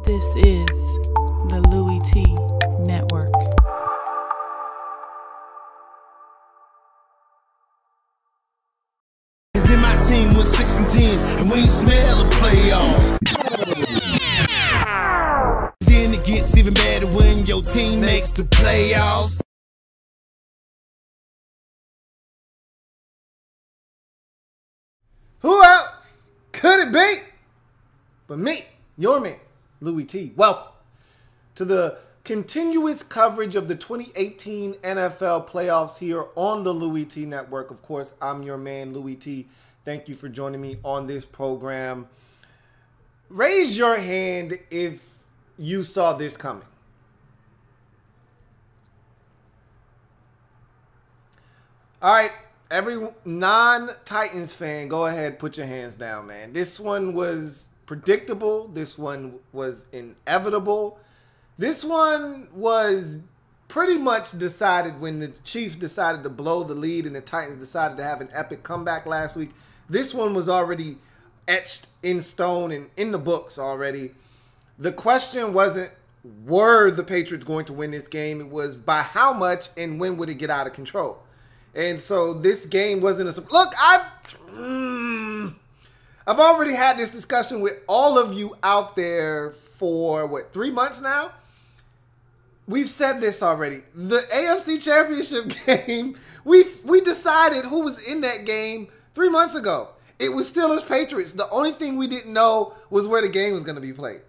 This is the Louie T Network. And then my team was 6-10, and we ain't smell the playoffs. Then it gets even better when your team makes the playoffs. Who else could it be but me, your man, Louie T? Welcome to the continuous coverage of the 2018 NFL playoffs here on the Louie T Network. Of course, I'm your man, Louie T. Thank you for joining me on this program. Raise your hand if you saw this coming. All right. Every non-Titans fan, go ahead, put your hands down, man. This one was predictable. This one was inevitable. This one was pretty much decided when the Chiefs decided to blow the lead and the Titans decided to have an epic comeback last week. This one was already etched in stone and in the books already. The question wasn't, were the Patriots going to win this game? It was by how much and when would it get out of control? And so this game wasn't a... Look, I've already had this discussion with all of you out there for, what, 3 months now? We've said this already. The AFC Championship game, we decided who was in that game 3 months ago. It was Steelers Patriots. The only thing we didn't know was where the game was going to be played.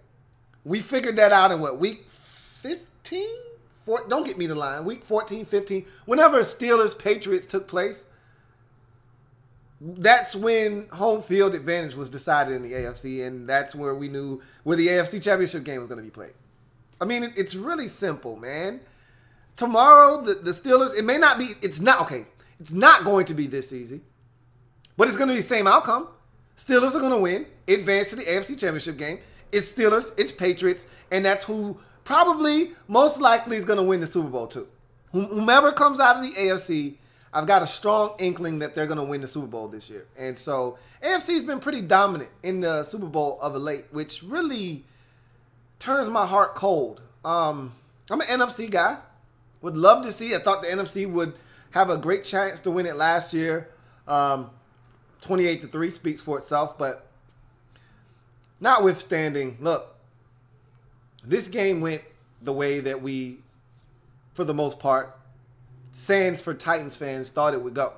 We figured that out in, what, week 15? Don't get me the line. Week 14, 15. Whenever Steelers Patriots took place, that's when home field advantage was decided in the AFC, and that's where we knew where the AFC Championship game was going to be played. I mean, it's really simple, man. Tomorrow, the Steelers, it may not be, it's not going to be this easy, but it's going to be the same outcome. Steelers are going to win, advance to the AFC Championship game. It's Steelers, it's Patriots, and that's who probably most likely is going to win the Super Bowl too. Whomever comes out of the AFC, I've got a strong inkling that they're going to win the Super Bowl this year. And so AFC has been pretty dominant in the Super Bowl of late, which really turns my heart cold. I'm an NFC guy. Would love to see. I thought the NFC would have a great chance to win it last year. 28-3 speaks for itself, but notwithstanding, look, this game went the way that we, for the most part, sans for Titans fans, thought it would go.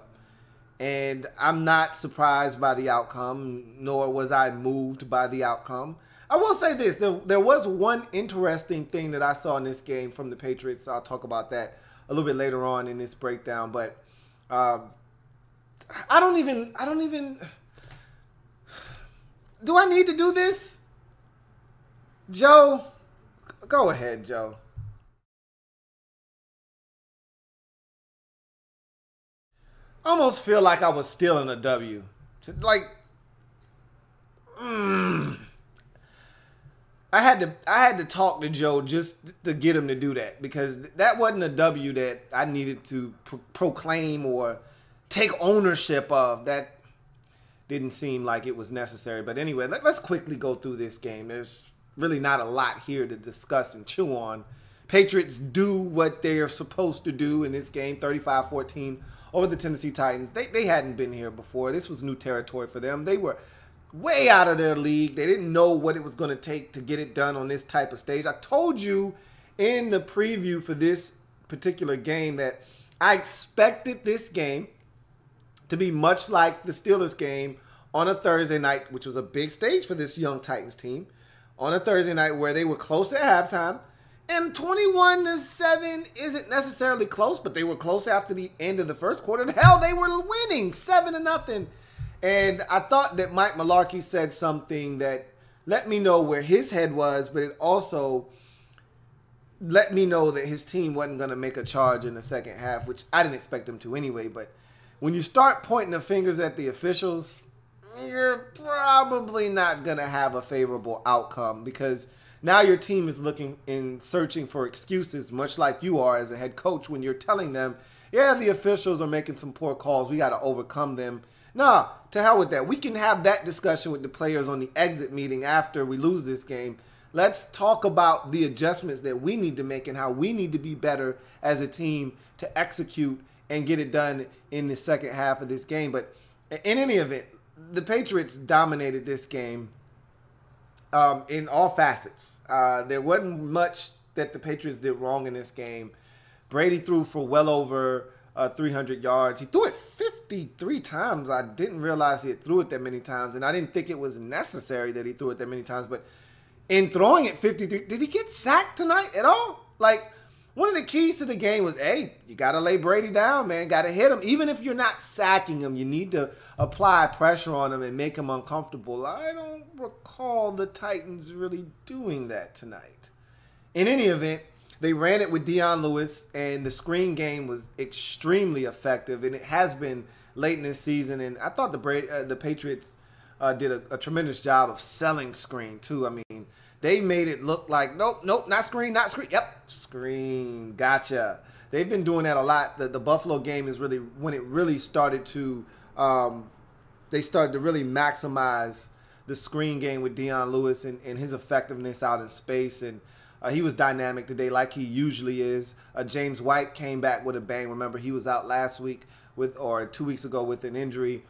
And I'm not surprised by the outcome, nor was I moved by the outcome. I will say this. There was one interesting thing that I saw in this game from the Patriots. I'll talk about that a little bit later on in this breakdown. But I don't even... Do I need to do this? Joe... Go ahead, Joe. I almost feel like I was stealing a W. Like, I had to talk to Joe just to get him to do that, because that wasn't a W that I needed to proclaim or take ownership of. That didn't seem like it was necessary. But anyway, let's quickly go through this game. There's really not a lot here to discuss and chew on. Patriots do what they're supposed to do in this game, 35-14 over the Tennessee Titans. They hadn't been here before. This was new territory for them. They were way out of their league. They didn't know what it was going to take to get it done on this type of stage. I told you in the preview for this particular game that I expected this game to be much like the Steelers game on a Thursday night, which was a big stage for this young Titans team. On a Thursday night where they were close at halftime. And 21-7 isn't necessarily close, but they were close after the end of the first quarter. Hell, they were winning 7-0. And I thought that Mike Mularkey said something that let me know where his head was, but it also let me know that his team wasn't going to make a charge in the second half, which I didn't expect them to anyway. But when you start pointing the fingers at the officials, you're probably not going to have a favorable outcome, because now your team is looking and searching for excuses, much like you are as a head coach when you're telling them, yeah, the officials are making some poor calls. We got to overcome them. Nah, to hell with that. We can have that discussion with the players on the exit meeting after we lose this game. Let's talk about the adjustments that we need to make and how we need to be better as a team to execute and get it done in the second half of this game. But in any event, the Patriots dominated this game in all facets. There wasn't much that the Patriots did wrong in this game. Brady threw for well over 300 yards. He threw it 53 times. I didn't realize he had threw it that many times, and I didn't think it was necessary that he threw it that many times. But in throwing it 53, did he get sacked tonight at all? Like, one of the keys to the game was, hey, you got to lay Brady down, man. Got to hit him. Even if you're not sacking him, you need to apply pressure on him and make him uncomfortable. I don't recall the Titans really doing that tonight. In any event, they ran it with Dion Lewis, and the screen game was extremely effective, and it has been late in this season. And I thought the Patriots did a tremendous job of selling screen, too. I mean, they made it look like, nope, not screen, not screen. Yep, screen, gotcha. They've been doing that a lot. The Buffalo game is really when it really started to, they started to really maximize the screen game with Dion Lewis and his effectiveness out in space. And he was dynamic today like he usually is. James White came back with a bang. Remember, he was out last week or 2 weeks ago with an injury.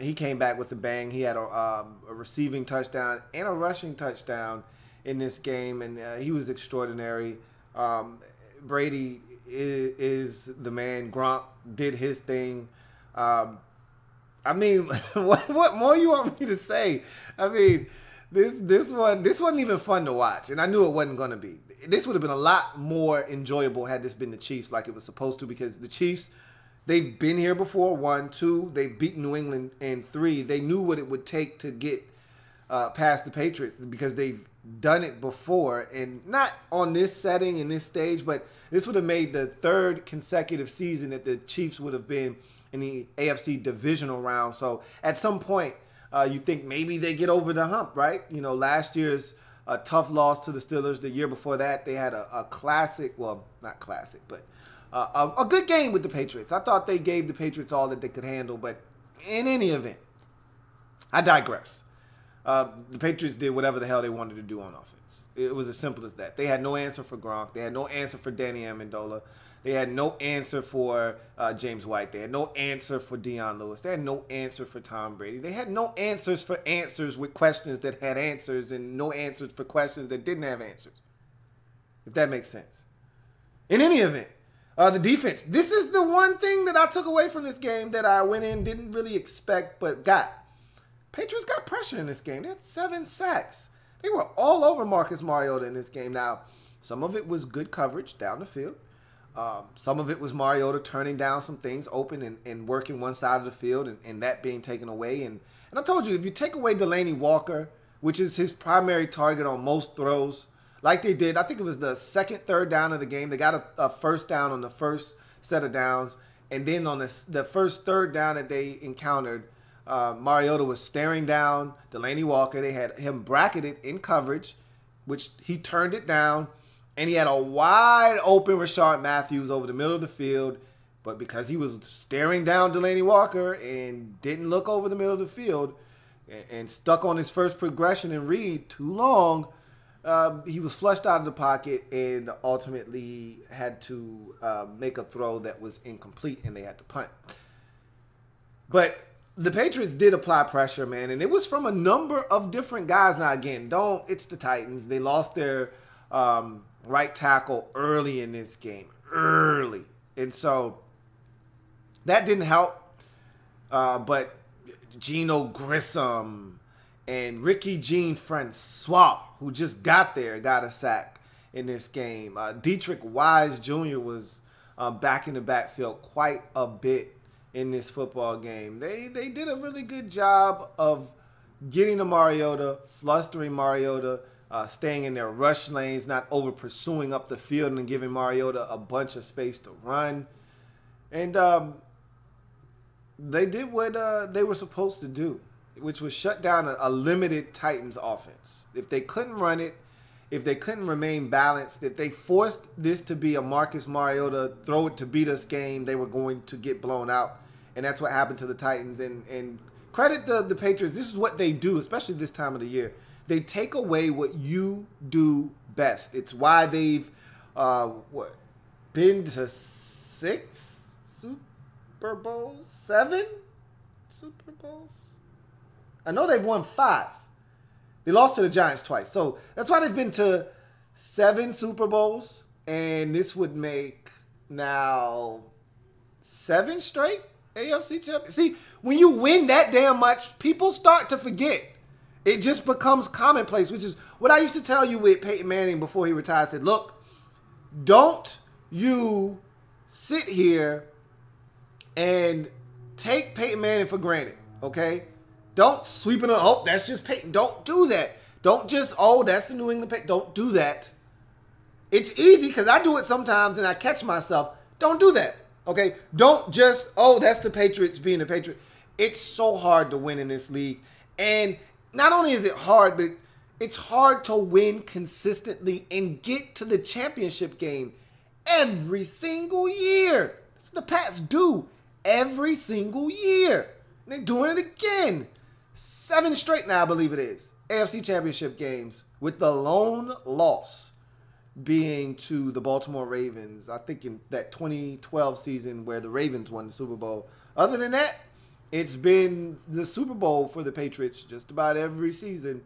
He came back with a bang. He had a receiving touchdown and a rushing touchdown in this game, and he was extraordinary. Brady is the man. Gronk did his thing. I mean, what more you want me to say? I mean, this wasn't even fun to watch, and I knew it wasn't going to be. This would have been a lot more enjoyable had this been the Chiefs like it was supposed to, because the Chiefs, they've been here before, 1, 2. They've beaten New England, and 3. They knew what it would take to get past the Patriots because they've done it before. And not on this setting and this stage, but this would have made the 3rd consecutive season that the Chiefs would have been in the AFC Divisional round. So at some point, you think maybe they get over the hump, right? You know, last year's a tough loss to the Steelers. The year before that, they had a classic, well, not classic, but a good game with the Patriots. I thought they gave the Patriots all that they could handle, but in any event, I digress. The Patriots did whatever the hell they wanted to do on offense. It was as simple as that. They had no answer for Gronk. They had no answer for Danny Amendola. They had no answer for James White. They had no answer for Dion Lewis. They had no answer for Tom Brady. They had no answers for answers with questions that had answers, and no answers for questions that didn't have answers, if that makes sense. In any event, the defense. This is the one thing that I took away from this game that I went in, didn't really expect, but got. Patriots got pressure in this game. They had 7 sacks. They were all over Marcus Mariota in this game. Now, some of it was good coverage down the field. Some of it was Mariota turning down some things open and working one side of the field and that being taken away. And I told you, if you take away Delaney Walker, which is his primary target on most throws, like they did, I think it was the 2nd, 3rd down of the game. They got a first down on the first set of downs. And then on the first 3rd down that they encountered, Mariota was staring down Delaney Walker. They had him bracketed in coverage, which he turned it down. And he had a wide open Rashard Matthews over the middle of the field. But because he was staring down Delaney Walker and didn't look over the middle of the field and stuck on his first progression and read too long, he was flushed out of the pocket and ultimately had to make a throw that was incomplete, and they had to punt. But the Patriots did apply pressure, man, and it was from a number of different guys. Now, again, it's the Titans. They lost their right tackle early in this game, and so that didn't help. But Geno Grissom and Ricky Jean Francois, who just got a sack in this game. Dietrich Wise Jr. was back in the backfield quite a bit in this football game. They did a really good job of getting to Mariota, flustering Mariota, staying in their rush lanes, not over pursuing up the field and giving Mariota a bunch of space to run. And they did what they were supposed to do, which was shut down a limited Titans offense. If they couldn't run it, if they couldn't remain balanced, if they forced this to be a Marcus Mariota throw it to beat us game, they were going to get blown out. And that's what happened to the Titans. And credit the Patriots. This is what they do, especially this time of the year. They take away what you do best. It's why they've been to 6 Super Bowls, 7 Super Bowls. I know they've won 5. They lost to the Giants twice. So that's why they've been to 7 Super Bowls. And this would make now 7 straight AFC Championship. See, when you win that damn much, people start to forget. It just becomes commonplace, which is what I used to tell you with Peyton Manning before he retired. I said, look, don't you sit here and take Peyton Manning for granted, okay? Don't sweep it on, oh, that's just Peyton. Don't do that. Don't just, oh, that's the New England Patriots. Don't do that. It's easy because I do it sometimes and I catch myself. Don't do that, okay? Don't just, oh, that's the Patriots being the Patriot. It's so hard to win in this league. And not only is it hard, but it's hard to win consistently and get to the championship game every single year. That's what the Pats do every single year. And they're doing it again. 7 straight now, I believe it is. AFC Championship games with the lone loss being to the Baltimore Ravens. I think in that 2012 season where the Ravens won the Super Bowl. Other than that, it's been the Super Bowl for the Patriots just about every season.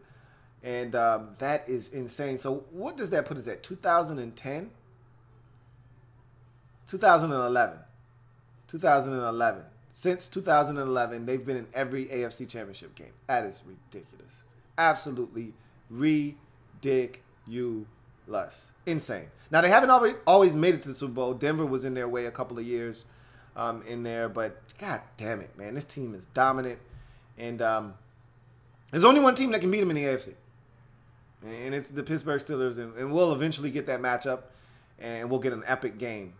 And that is insane. So what does that put us at? 2010? 2011. 2011. Since 2011, they've been in every AFC Championship game. That is ridiculous. Absolutely ridiculous. Insane. Now, they haven't always made it to the Super Bowl. Denver was in their way a couple of years in there. But, god damn it, man. This team is dominant. And there's only one team that can beat them in the AFC. And it's the Pittsburgh Steelers. And we'll eventually get that matchup. And we'll get an epic game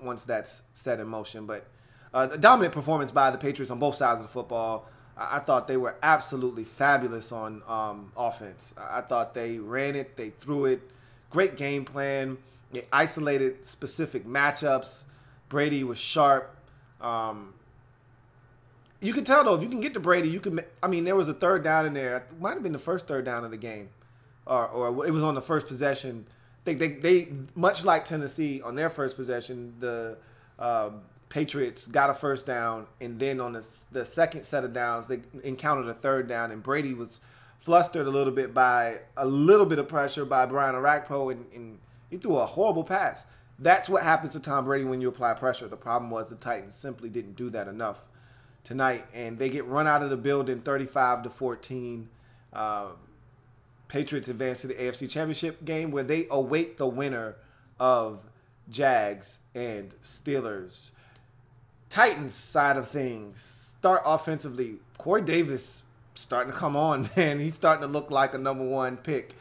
once that's set in motion. But the dominant performance by the Patriots on both sides of the football. I thought they were absolutely fabulous on offense. I thought they ran it, they threw it. Great game plan. They isolated specific matchups. Brady was sharp. You can tell, though, if you can get to Brady, you can. I mean, there was a third down in there. It might have been the first third down of the game. Or it was on the first possession. They much like Tennessee, on their first possession, the Patriots got a first down, and then on the second set of downs, they encountered a third down, and Brady was flustered a little bit by a little bit of pressure by Brian Orakpo, and he threw a horrible pass. That's what happens to Tom Brady when you apply pressure. The problem was the Titans simply didn't do that enough tonight, and they get run out of the building 35-14. Patriots advance to the AFC Championship game where they await the winner of Jags and Steelers. Titans side of things, start offensively. Corey Davis starting to come on, man. He's starting to look like a #1 pick.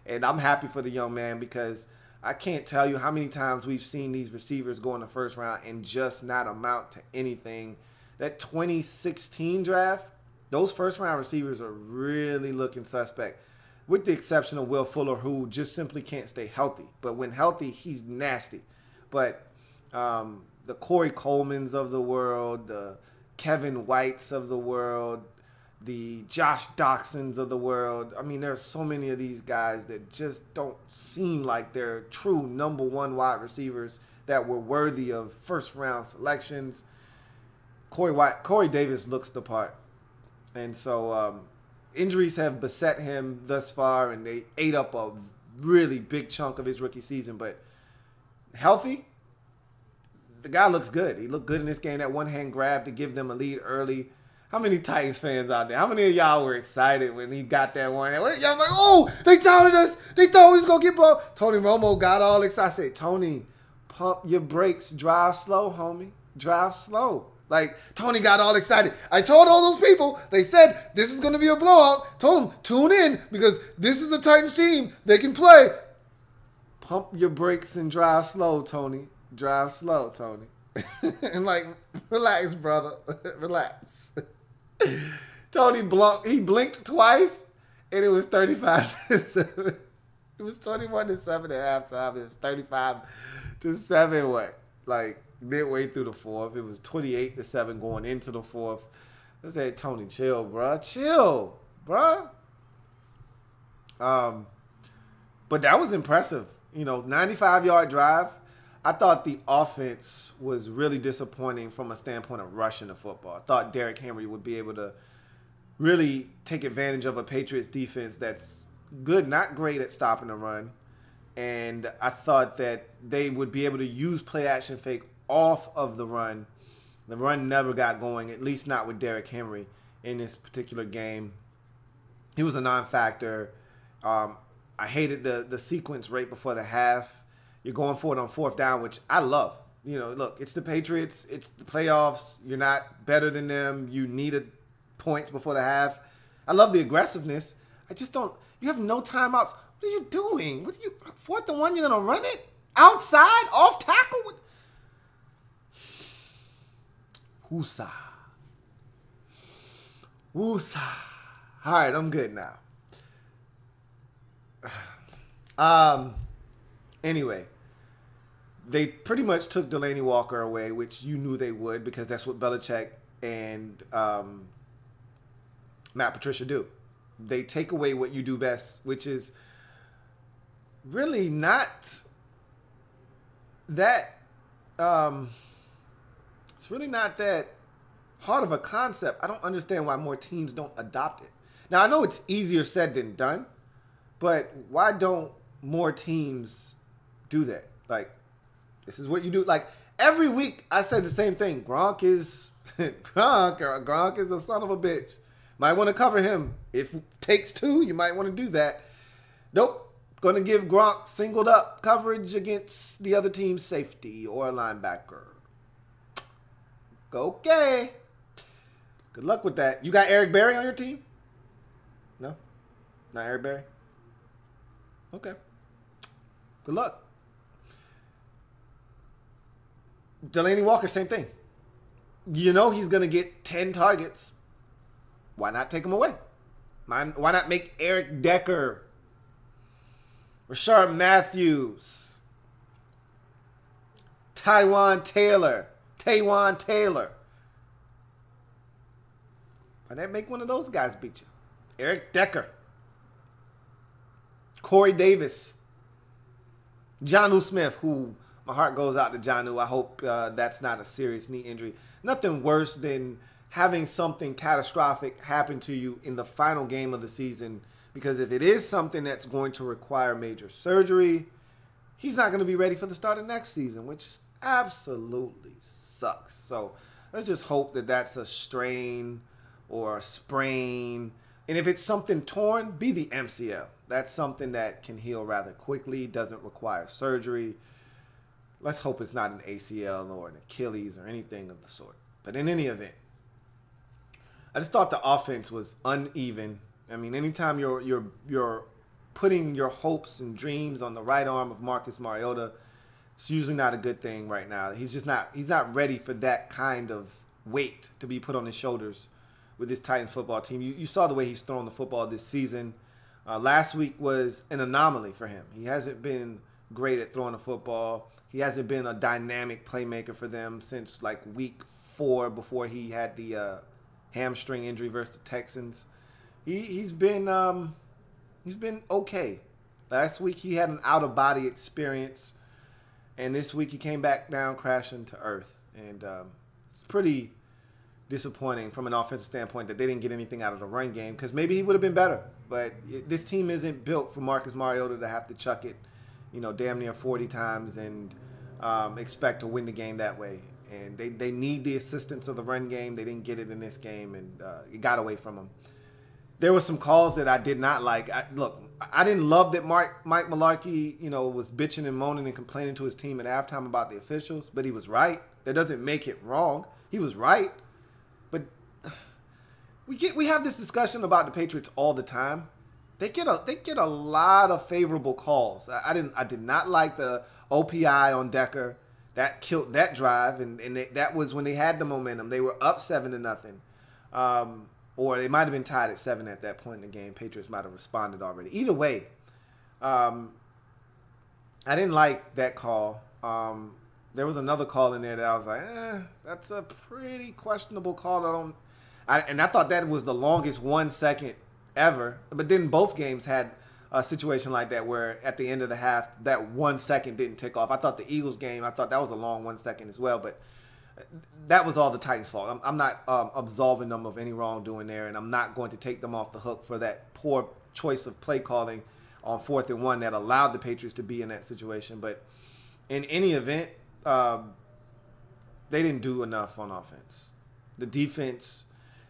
And I'm happy for the young man because I can't tell you how many times we've seen these receivers go in the first round and just not amount to anything. That 2016 draft, those first-round receivers are really looking suspect, with the exception of Will Fuller, who just simply can't stay healthy. But when healthy, he's nasty. But the Corey Colemans of the world, the Kevin Whites of the world, the Josh Doxsons of the world. I mean, there are so many of these guys that just don't seem like they're true #1 wide receivers that were worthy of first-round selections. Corey Davis looks the part. And so injuries have beset him thus far, and they ate up a really big chunk of his rookie season. But healthy, the guy looks good. He looked good in this game. That one-hand grab to give them a lead early. How many Titans fans out there? How many of y'all were excited when he got that one? Y'all like, oh, they doubted us. They thought we was going to get ball. Tony Romo got all excited. I said, Tony, pump your brakes. Drive slow, homie. Drive slow. Like, Tony got all excited. I told all those people, they said this is going to be a blowout. Told them, tune in because this is a Titans team. They can play. Pump your brakes and drive slow, Tony. Drive slow, Tony. And like, relax, brother. Relax. Tony he blinked twice, and it was 35-7. It was 21-7 at halftime. It was 35-7. What? Like midway through the fourth, it was 28-7 going into the fourth. I said, Tony, chill, bro. Chill, bro. But that was impressive. 95-yard drive. I thought the offense was really disappointing from a standpoint of rushing the football. I thought Derrick Henry would be able to really take advantage of a Patriots defense that's good, not great at stopping the run. And I thought that they would be able to use play action fake off of the run. The run never got going, at least not with Derrick Henry in this particular game. He was a non-factor. I hated the sequence right before the half. You're going for it on fourth down, which I love. Look, it's the Patriots. It's the playoffs. You're not better than them. You needed points before the half. I love the aggressiveness. I just don't. You have no timeouts. What are you doing? Fourth and 1, you're going to run it? Outside? Off tackle? Woosah. Woosah. All right, I'm good now. Anyway, they pretty much took Delanie Walker away, which you knew they would because that's what Belichick and Matt Patricia do. They take away what you do best, which is really not that it's really not that hard of a concept. I don't understand why more teams don't adopt it. Now, I know it's easier said than done, but why don't more teams do that? Like, this is what you do. Like, every week I say the same thing. Gronk is Gronk is a son of a bitch. Might want to cover him. If it takes two, you might want to do that. Nope. Going to give Gronk singled up coverage against the other team's safety or a linebacker. Okay. Good luck with that. You got Eric Berry on your team? No? Not Eric Berry? Okay. Good luck. Delanie Walker, same thing. You know he's going to get 10 targets. Why not take him away? Why not make Eric Decker, Rashard Matthews, Taywan Taylor. Why not make one of those guys beat you? Eric Decker. Corey Davis. Jonnu Smith, who my heart goes out to Jonnu. I hope that's not a serious knee injury. Nothing worse than having something catastrophic happen to you in the final game of the season, because if it is something that's going to require major surgery, he's not going to be ready for the start of next season, which absolutely sucks. So let's just hope that that's a strain or a sprain. And if it's something torn, be the MCL. That's something that can heal rather quickly, doesn't require surgery. Let's hope it's not an ACL or an Achilles or anything of the sort. But in any event, I just thought the offense was uneven. I mean, anytime you're putting your hopes and dreams on the right arm of Marcus Mariota, it's usually not a good thing right now. He's not ready for that kind of weight to be put on his shoulders with this Titans football team. You saw the way he's thrown the football this season. Last week was an anomaly for him. He hasn't been great at throwing the football. He hasn't been a dynamic playmaker for them since like week 4 before he had the hamstring injury versus the Texans. He's been okay. Last week he had an out-of-body experience, and this week he came back down crashing to earth. And it's pretty disappointing from an offensive standpoint that they didn't get anything out of the run game, because maybe he would have been better. But this team isn't built for Marcus Mariota to have to chuck it, damn near 40 times and expect to win the game that way. And they need the assistance of the run game. They didn't get it in this game, and it got away from them. There were some calls that I did not like. I didn't love that Mike Mularkey, was bitching and moaning and complaining to his team at halftime about the officials, but he was right. That doesn't make it wrong. He was right. But we have this discussion about the Patriots all the time. They get a lot of favorable calls. I did not like the OPI on Decker. That killed that drive, and that was when they had the momentum. They were up 7-0, or they might have been tied at 7 at that point in the game. Patriots might have responded already. Either way, I didn't like that call. There was another call in there that I was like, that's a pretty questionable call. And I thought that was the longest 1 second ever. But then both games had a situation like that where at the end of the half, that 1 second didn't tick off. I thought the Eagles game, I thought that was a long 1 second as well, but that was all the Titans' fault. I'm not absolving them of any wrongdoing there, and I'm not going to take them off the hook for that poor choice of play calling on 4th and 1 that allowed the Patriots to be in that situation. But in any event, they didn't do enough on offense. The defense,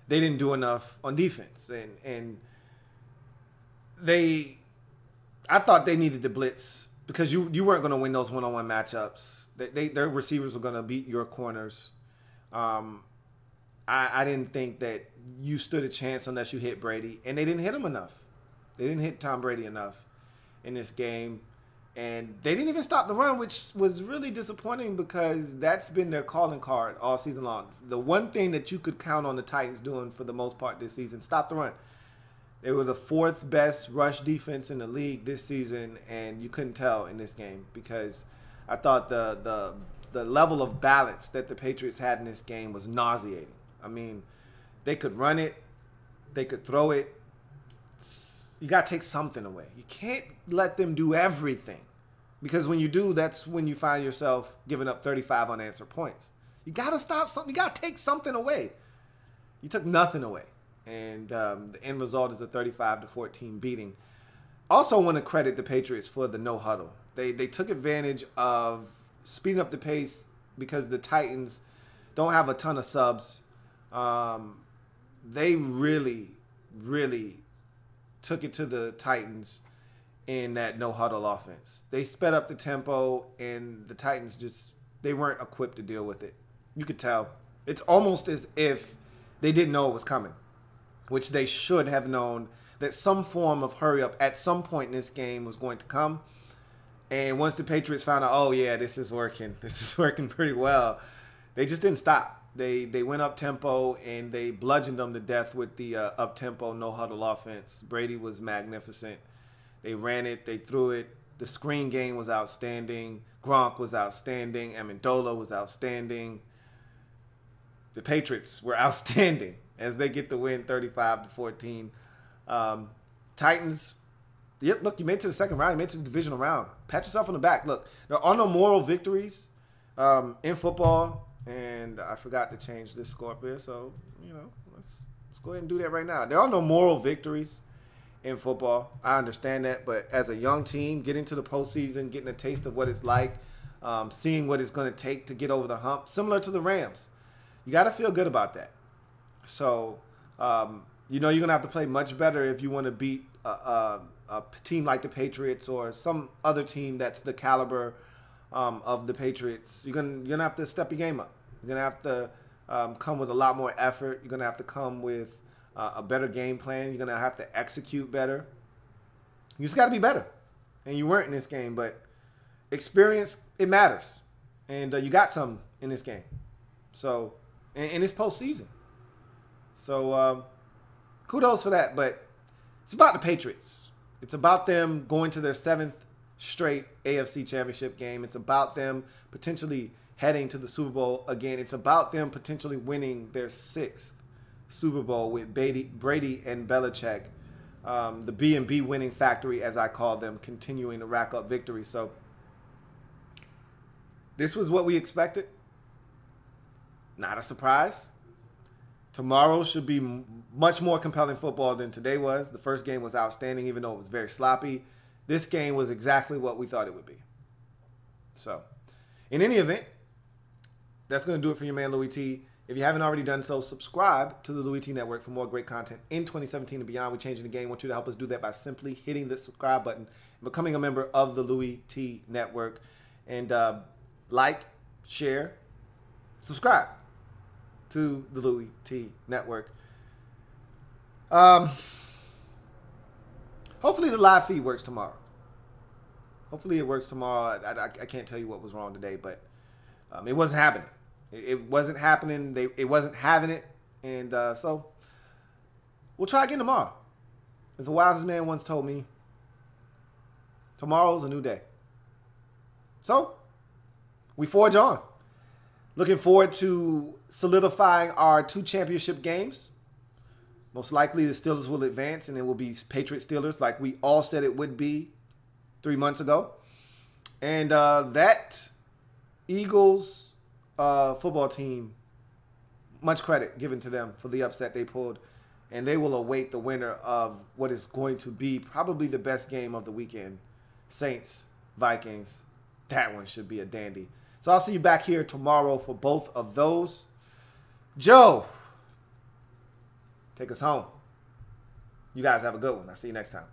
they didn't do enough on defense. And I thought they needed to blitz because you weren't going to win those one-on-one matchups. Their receivers were going to beat your corners. I didn't think that you stood a chance unless you hit Brady, and they didn't hit him enough. They didn't hit Tom Brady enough in this game, and they didn't even stop the run, which was really disappointing because that's been their calling card all season long. The one thing that you could count on the Titans doing for the most part this season, stop the run. They were the 4th best rush defense in the league this season, and you couldn't tell in this game because I thought the level of balance that the Patriots had in this game was nauseating. I mean, they could run it, they could throw it. You got to take something away. You can't let them do everything because when you do, that's when you find yourself giving up 35 unanswered points. You got to stop something. You got to take something away. You took nothing away. And the end result is a 35-14 beating. Also want to credit the Patriots for the no huddle. They took advantage of speeding up the pace because the Titans don't have a ton of subs. They really, really took it to the Titans in that no huddle offense. They sped up the tempo, and the Titans they weren't equipped to deal with it. You could tell. It's almost as if they didn't know it was coming, which they should have known that some form of hurry up at some point in this game was going to come. And once the Patriots found out, oh yeah, this is working pretty well, they just didn't stop. They went up tempo and they bludgeoned them to death with the up tempo no huddle offense. Brady was magnificent. They ran it, they threw it. The screen game was outstanding. Gronk was outstanding. Amendola was outstanding. The Patriots were outstanding as they get the win 35-14. Titans, yep, look, you made it to the second round. You made it to the divisional round. Pat yourself on the back. Look, there are no moral victories in football, and I forgot to change this score up here, so, let's go ahead and do that right now. There are no moral victories in football. I understand that, but as a young team, getting to the postseason, getting a taste of what it's like, seeing what it's going to take to get over the hump, similar to the Rams, you got to feel good about that. So, you're going to have to play much better if you want to beat a team like the Patriots or some other team that's the caliber of the Patriots. You're gonna have to step your game up. You're going to have to come with a lot more effort. You're going to have to come with a better game plan. You're going to have to execute better. You just got to be better. And you weren't in this game, but experience, it matters. And you got some in this game. So, in this postseason. So, kudos for that. But it's about the Patriots. It's about them going to their 7th straight AFC Championship game. It's about them potentially heading to the Super Bowl again. It's about them potentially winning their 6th Super Bowl with Brady and Belichick, the B&B winning factory, as I call them, continuing to rack up victories. So this was what we expected. Not a surprise. Tomorrow should be much more compelling football than today was. The first game was outstanding, even though it was very sloppy. This game was exactly what we thought it would be. So, in any event, that's going to do it for your man, Louie T. If you haven't already done so, subscribe to the Louie T Network for more great content in 2017 and beyond. We're changing the game. I want you to help us do that by simply hitting the subscribe button and becoming a member of the Louie T Network. And like, share, subscribe to the Louie T Network. Hopefully the live feed works tomorrow. Hopefully it works tomorrow. I can't tell you what was wrong today, but it wasn't happening. It wasn't happening. It wasn't having it. And so we'll try again tomorrow. As the wisest man once told me, tomorrow's a new day. So we forge on. Looking forward to solidifying our 2 championship games. Most likely the Steelers will advance, and it will be Patriots Steelers like we all said it would be 3 months ago. And that Eagles football team, much credit given to them for the upset they pulled. And they will await the winner of what is going to be probably the best game of the weekend. Saints, Vikings. That one should be a dandy. So I'll see you back here tomorrow for both of those. Joe, take us home. You guys have a good one. I'll see you next time.